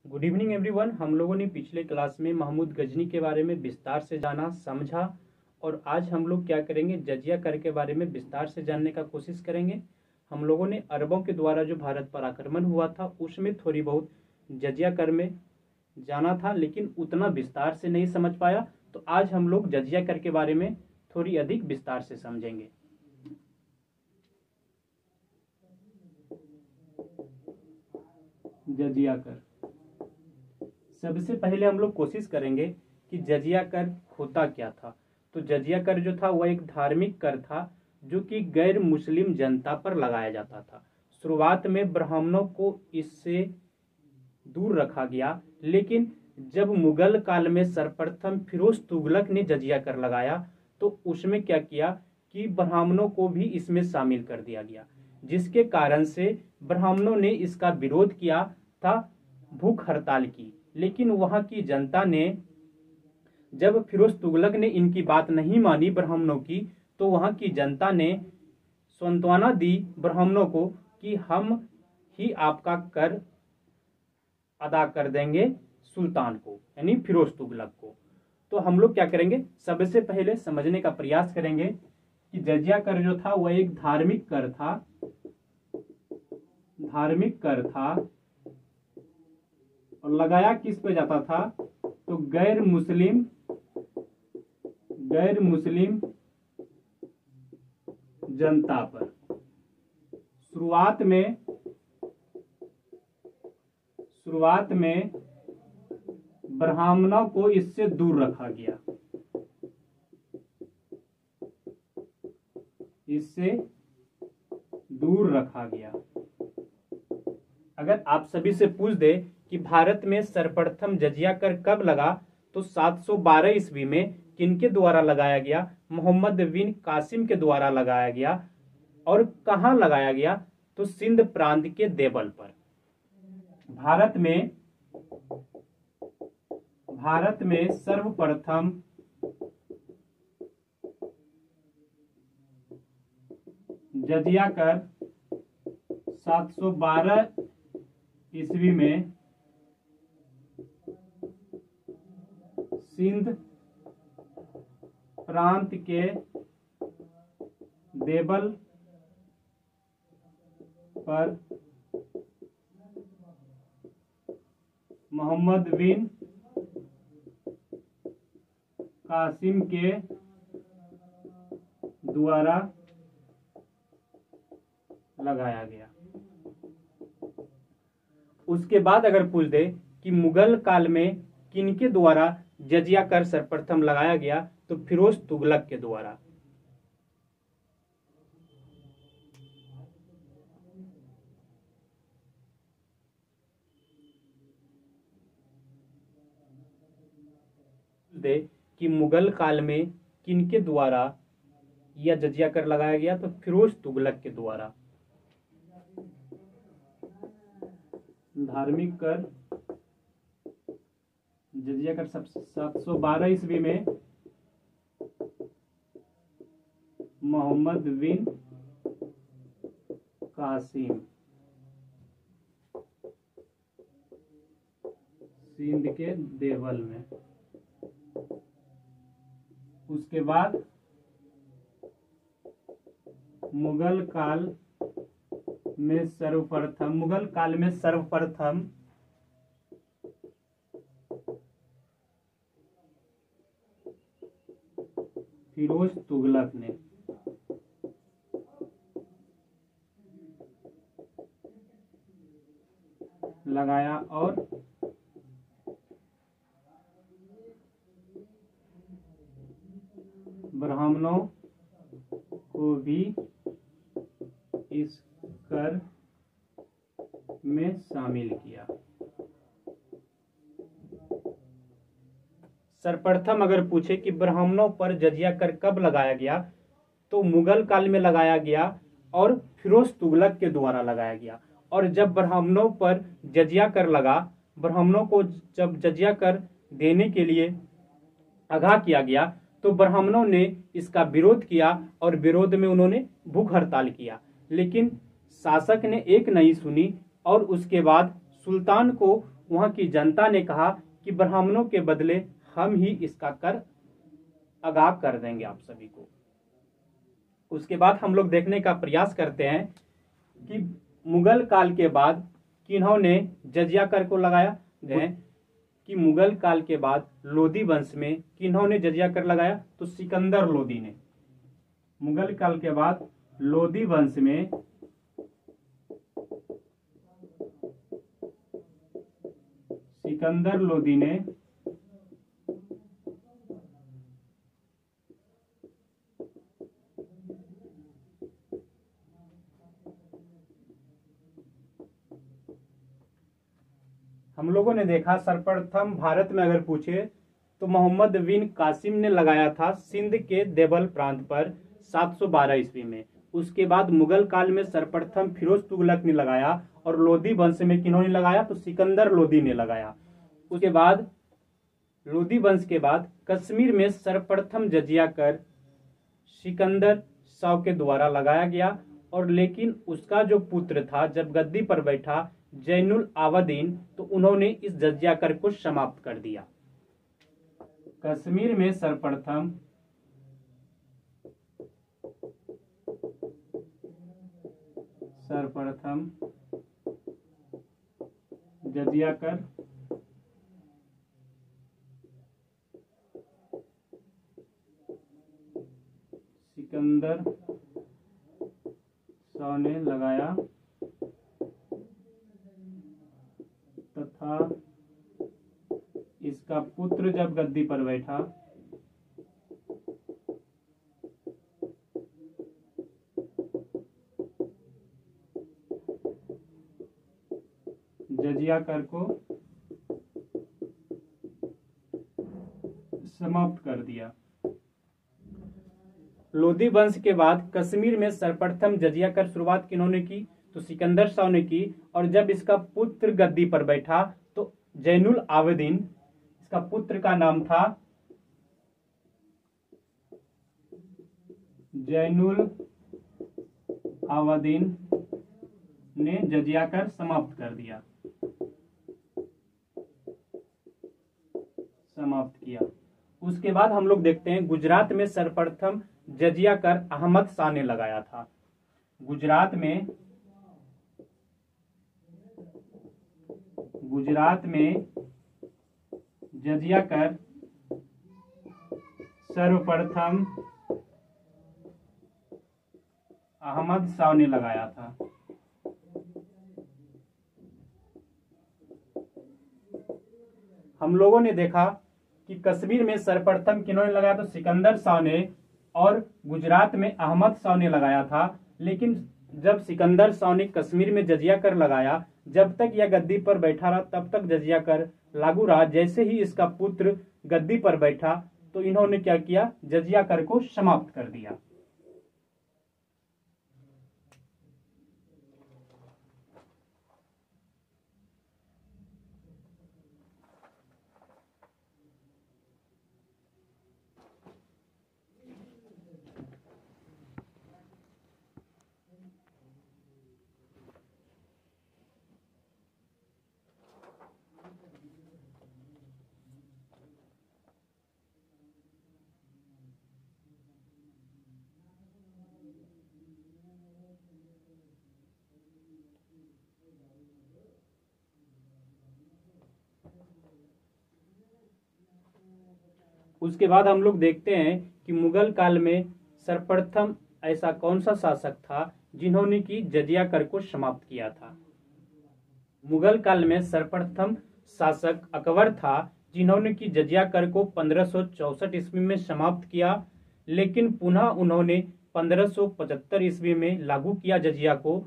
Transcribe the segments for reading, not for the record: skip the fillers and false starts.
Good evening everyone. हम लोगों ने पिछले क्लास में महमूद गजनी के बारे में विस्तार से जाना समझा और आज हम लोग क्या करेंगे, जजिया कर के बारे में विस्तार से जानने का कोशिश करेंगे। हम लोगों ने अरबों के द्वारा जो भारत पर आक्रमण हुआ था उसमें थोड़ी बहुत जजिया कर में जाना था, लेकिन उतना विस्तार से नहीं समझ पाया। तो आज हम लोग जजिया कर के बारे में थोड़ी अधिक विस्तार से समझेंगे। जजिया कर, सबसे पहले हम लोग कोशिश करेंगे कि जजिया कर होता क्या था। तो जजिया कर जो था वह एक धार्मिक कर था जो कि गैर मुस्लिम जनता पर लगाया जाता था। शुरुआत में ब्राह्मणों को इससे दूर रखा गया, लेकिन जब मुगल काल में सर्वप्रथम फिरोज तुगलक ने जजिया कर लगाया तो उसमें क्या किया कि ब्राह्मणों को भी इसमें शामिल कर दिया गया, जिसके कारण से ब्राह्मणों ने इसका विरोध किया था, भूख हड़ताल की। लेकिन वहां की जनता ने, जब फिरोज तुगलक ने इनकी बात नहीं मानी ब्राह्मणों की, तो वहां की जनता ने सांत्वना दी ब्राह्मणों को कि हम ही आपका कर अदा कर देंगे सुल्तान को, यानी फिरोज तुगलक को। तो हम लोग क्या करेंगे, सबसे पहले समझने का प्रयास करेंगे कि जजिया कर जो था वह एक धार्मिक कर था। धार्मिक कर था और लगाया किस पे जाता था, तो गैर मुस्लिम जनता पर। शुरुआत में ब्राह्मणों को इससे दूर रखा गया, अगर आप सभी से पूछ दे कि भारत में सर्वप्रथम जजिया कर कब लगा, तो 712 ईस्वी में किनके द्वारा लगाया गया, मोहम्मद बिन कासिम के द्वारा लगाया गया। और कहां लगाया गया, तो सिंध प्रांत के देवल पर। भारत में सर्वप्रथम जजिया कर 712 ईस्वी में सिंध प्रांत के देवल पर मोहम्मद बिन कासिम के द्वारा लगाया गया। उसके बाद अगर पूछ दे कि मुगल काल में किनके द्वारा जजिया कर सर्वप्रथम लगाया गया, तो फिरोज तुगलक के द्वारा। दे कि मुगल काल में किनके द्वारा यह जजिया कर लगाया गया, तो फिरोज तुगलक के द्वारा। धार्मिक कर जजिया कर 712 ईस्वी में मोहम्मद बिन कासिम सिंध के देवल में। उसके बाद मुगल काल में सर्वप्रथम फिरोज तुगलक ने लगाया और ब्राह्मणों को भी इस कर में शामिल किया। सर्वप्रथम अगर पूछे कि ब्राह्मणों पर जजिया कर कब लगाया गया, तो मुगल काल में लगाया गया और फिरोज तुगलक के द्वारा लगाया गया। और जब ब्राह्मणों पर जजिया कर लगा, ब्राह्मणों को जब जजिया कर देने के लिए आगाह किया गया, तो ब्राह्मणों ने इसका विरोध किया और विरोध में उन्होंने भूख हड़ताल किया। लेकिन शासक ने एक नहीं सुनी और उसके बाद सुल्तान को वहां की जनता ने कहा कि ब्राह्मणों के बदले हम ही इसका कर अदा कर देंगे आप सभी को। उसके बाद हम लोग देखने का प्रयास करते हैं कि मुगल काल के बाद किन्होंने जजिया कर को लगाया गए, कि मुगल काल के बाद लोदी वंश में किन्होंने जजिया कर लगाया, तो सिकंदर लोदी ने। मुगल काल के बाद लोदी वंश में सिकंदर लोदी ने हम लोगों ने देखा सर्वप्रथम भारत में अगर पूछे तो मोहम्मद बिन कासिम ने लगाया था सिंध के देवल प्रांत पर 712 ईस्वी में। उसके बाद मुगल काल में सर्वप्रथम फिरोज तुगलक ने लगाया, और लोदी वंश में किन्होंने लगाया, तो सिकंदर लोदी ने लगाया। उसके बाद लोदी वंश के बाद कश्मीर में सर्वप्रथम जजिया कर सिकंदर शाह के द्वारा लगाया गया, और लेकिन उसका जो पुत्र था जब गद्दी पर बैठा जैनुल आबदीन, तो उन्होंने इस जजिया कर को समाप्त कर दिया। कश्मीर में सर्वप्रथम जजिया कर सिकंदर शाह ने लगाया तथा इसका पुत्र जब गद्दी पर बैठा जजिया कर को समाप्त कर दिया। लोदी वंश के बाद कश्मीर में सर्वप्रथम जजिया कर शुरुआत किन्होंने की, तो सिकंदर शाह ने की, और जब इसका पुत्र गद्दी पर बैठा तो जैनुल आबदीन, इसका पुत्र का नाम था जैनुल आबदीन, ने जजिया कर समाप्त कर दिया, समाप्त किया। उसके बाद हम लोग देखते हैं गुजरात में सर्वप्रथम जजिया कर अहमद शाह ने लगाया था। गुजरात में जजिया कर सर्वप्रथम अहमद शाह ने लगाया था। हम लोगों ने देखा कि कश्मीर में सर्वप्रथम किन्होंने लगाया, तो सिकंदर शाह ने, और गुजरात में अहमद शाह ने लगाया था। लेकिन जब सिकंदर शाह ने कश्मीर में जजिया कर लगाया, जब तक यह गद्दी पर बैठा रहा तब तक जजिया कर लागू रहा। जैसे ही इसका पुत्र गद्दी पर बैठा तो इन्होंने क्या किया, जजिया कर को समाप्त कर दिया। उसके बाद हम लोग देखते हैं कि मुगल काल में सर्वप्रथम ऐसा कौन सा शासक था जिन्होंने की जजिया कर को समाप्त किया था। मुगल काल में सर्वप्रथम शासक अकबर था, जिन्होंने की जजिया कर को 1564 ईस्वी में समाप्त किया, लेकिन पुनः उन्होंने 1575 ईस्वी में लागू किया जजिया को,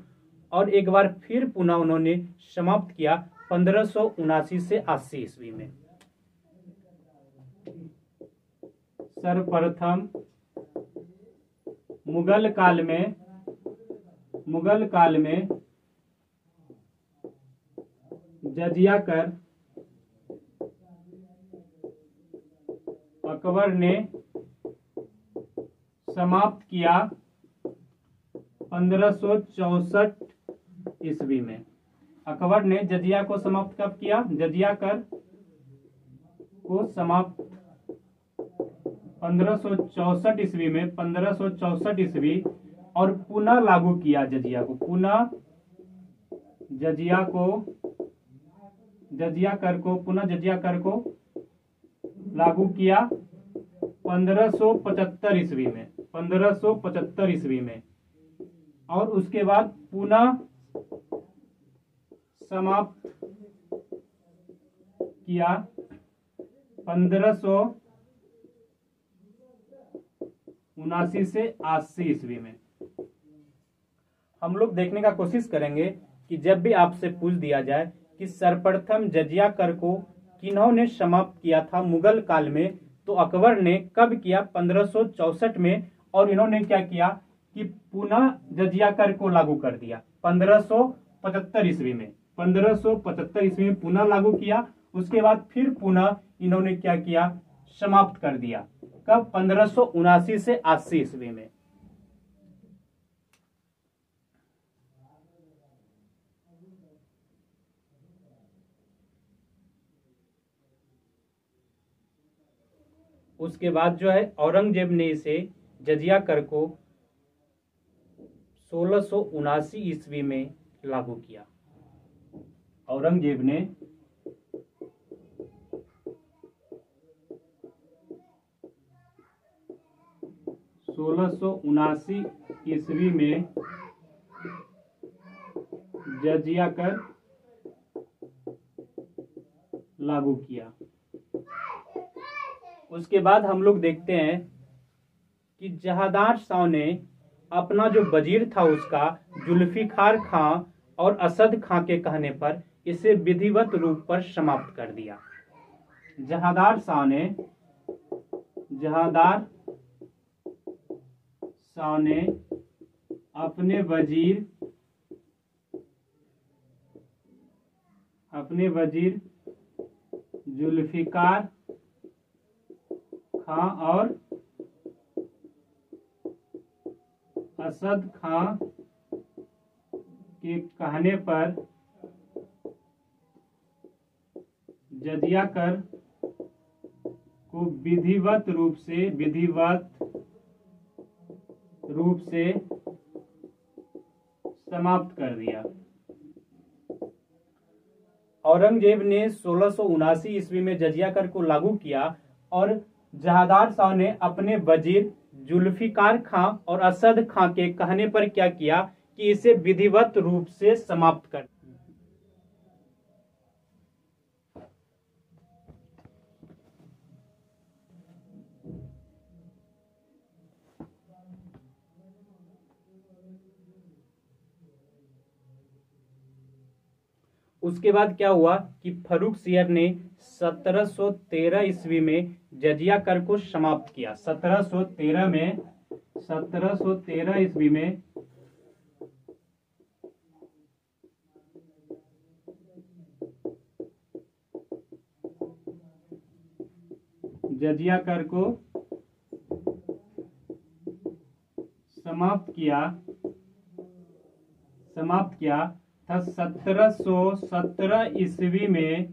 और एक बार फिर पुनः उन्होंने समाप्त किया 1579 से 80 ईस्वी में। सर्वप्रथम मुगल काल में जजिया कर अकबर ने समाप्त किया 1564 ईस्वी में। अकबर ने जजिया को समाप्त कब किया? जजिया कर को समाप्त 1564 ईस्वी में, 1564 ईस्वी, और पुनः लागू किया जजिया को, पुनः जजिया कर को लागू किया 1575 ईस्वी में, 1575 ईस्वी में, और उसके बाद पुनः समाप्त किया 1579 से 80 ईस्वी में। हम लोग देखने का कोशिश करेंगे कि जब भी आपसे पूछ दिया जाए कि सर्वप्रथम जजिया कर को किन्होंने समाप्त किया था मुगल काल में, तो अकबर ने कब किया? 1564 में, और इन्होंने क्या किया कि पुनः जजिया कर को लागू कर दिया 1575 ईस्वी में, 1575 ईस्वी में पुनः लागू किया। उसके बाद फिर पुनः इन्होंने क्या किया? समाप्त कर दिया। कब? 1579 से 80 ईस्वी में। उसके बाद जो है औरंगजेब ने इसे जजिया कर को 1679 ईस्वी में लागू किया। औरंगजेब ने 1679 ईस्वी में जजिया कर लागू किया। उसके बाद हम लोग देखते हैं कि जहादार शाह ने अपना जो वजीर था उसका जुल्फिकार खां और असद खां के कहने पर इसे विधिवत रूप पर समाप्त कर दिया। जहादार शाह ने अपने वजीर जुल्फिकार खां और असद खां के कहने पर जजिया कर को विधिवत रूप से समाप्त कर दिया। औरंगजेब ने 1679 ईस्वी में जजिया कर को लागू किया और जहादार शाह ने अपने वजीर जुल्फिकार खां और असद खां के कहने पर क्या किया कि इसे विधिवत रूप से समाप्त कर। उसके बाद क्या हुआ कि फर्रुख सियर ने 1713 ईस्वी में जजिया कर को समाप्त किया। 1713 ईस्वी में जजिया कर को समाप्त किया था। 1717 ईस्वी में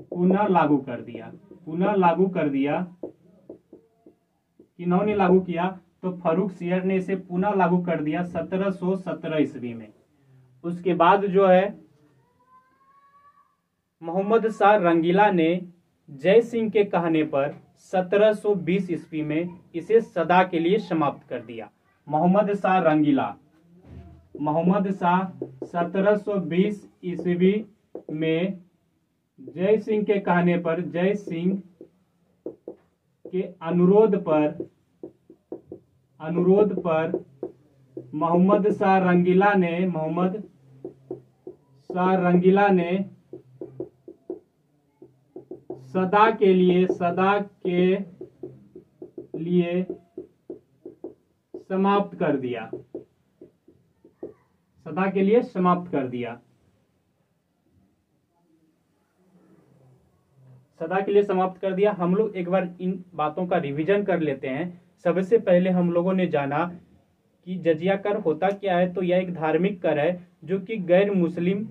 पुनः लागू कर दिया। किन्होंने लागू किया? तो फर्रुख सियर ने इसे पुनः लागू कर दिया 1717 ईस्वी में। उसके बाद जो है मोहम्मद शाह रंगीला ने जय सिंह के कहने पर 1720 ईस्वी में इसे सदा के लिए समाप्त कर दिया। मोहम्मद शाह 1720 ईस्वी में जय सिंह के कहने पर, जय सिंह के अनुरोध पर मोहम्मद शाह रंगीला ने सदा के लिए समाप्त कर दिया। हम लोग एक बार इन बातों का रिवीजन कर लेते हैं। सबसे पहले हम लोगों ने जाना कि जजिया कर होता क्या है, तो यह एक धार्मिक कर है जो कि गैर मुस्लिम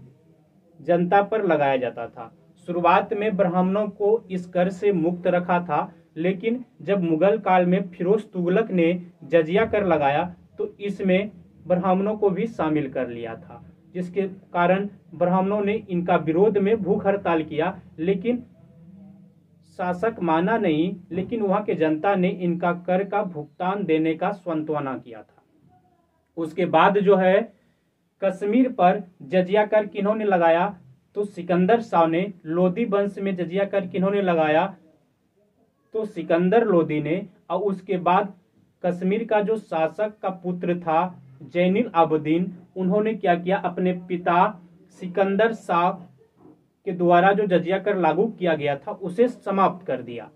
जनता पर लगाया जाता था। शुरुआत में ब्राह्मणों को इस कर से मुक्त रखा था, लेकिन जब मुगल काल में फिरोज तुगलक ने जजिया कर लगाया तो इसमें ब्राह्मणों को भी शामिल कर लिया था, जिसके कारण ब्राह्मणों ने इनका विरोध में भूख हड़ताल किया, लेकिन शासक माना नहीं, लेकिन वहां के जनता ने इनका कर का भुगतान देने का सांत्वना किया था। उसके बाद जो है कश्मीर पर जजिया कर किन्होंने लगाया, तो सिकंदर शाह ने। लोदी वंश में जजिया कर किन्होंने लगाया, तो सिकंदर लोदी ने। और उसके बाद कश्मीर का जो शासक का पुत्र था जैनुल आबदीन, उन्होंने क्या किया, अपने पिता सिकंदर शाह के द्वारा जो जजिया कर लागू किया गया था उसे समाप्त कर दिया।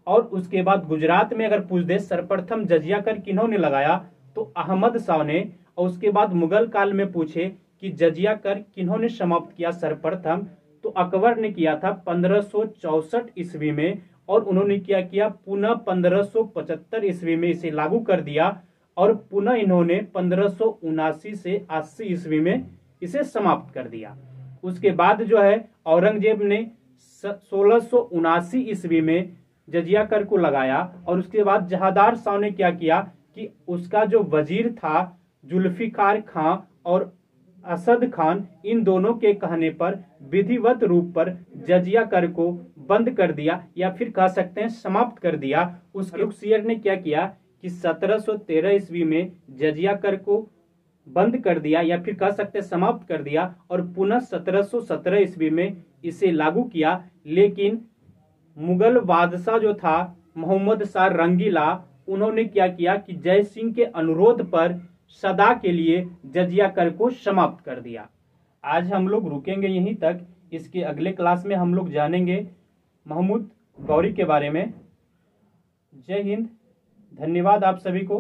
और उसके बाद गुजरात में अगर पूछ दे सर्वप्रथम जजिया कर किन्होंने लगाया, तो अहमद शाह ने। और उसके बाद मुगल काल में पूछे कि जजिया कर किन्होंने समाप्त किया सर्वप्रथम, तो अकबर ने किया था 1564 ईस्वी में। और उन्होंने क्या किया, पुनः 1575 ईस्वी में इसे लागू कर दिया। और पुनः इन्होंने 1579 से 80 ईस्वी में इसे समाप्त कर दिया। उसके बाद जो है औरंगजेब ने 1679 ईस्वी में जजिया कर को लगाया। और उसके बाद जहादार शाह ने क्या किया कि उसका जो वजीर था जुल्फिकार खां और असद खान, इन दोनों के कहने पर विधिवत रूप पर जजिया कर को बंद कर दिया, या फिर कह सकते हैं समाप्त कर दिया। उसके रुखसियर ने क्या किया कि 1713 ईस्वी में जजिया कर को बंद कर दिया, या फिर कह सकते हैं समाप्त कर दिया, और पुनः 1717 ईस्वी में इसे लागू किया। लेकिन मुगल बादशाह जो था मोहम्मद शाह रंगीला, उन्होंने क्या किया कि जय सिंह के अनुरोध पर सदा के लिए जजिया कर को समाप्त कर दिया। आज हम लोग रुकेंगे यहीं तक। इसके अगले क्लास में हम लोग जानेंगे महमूद गौरी के बारे में। जय हिंद, धन्यवाद आप सभी को।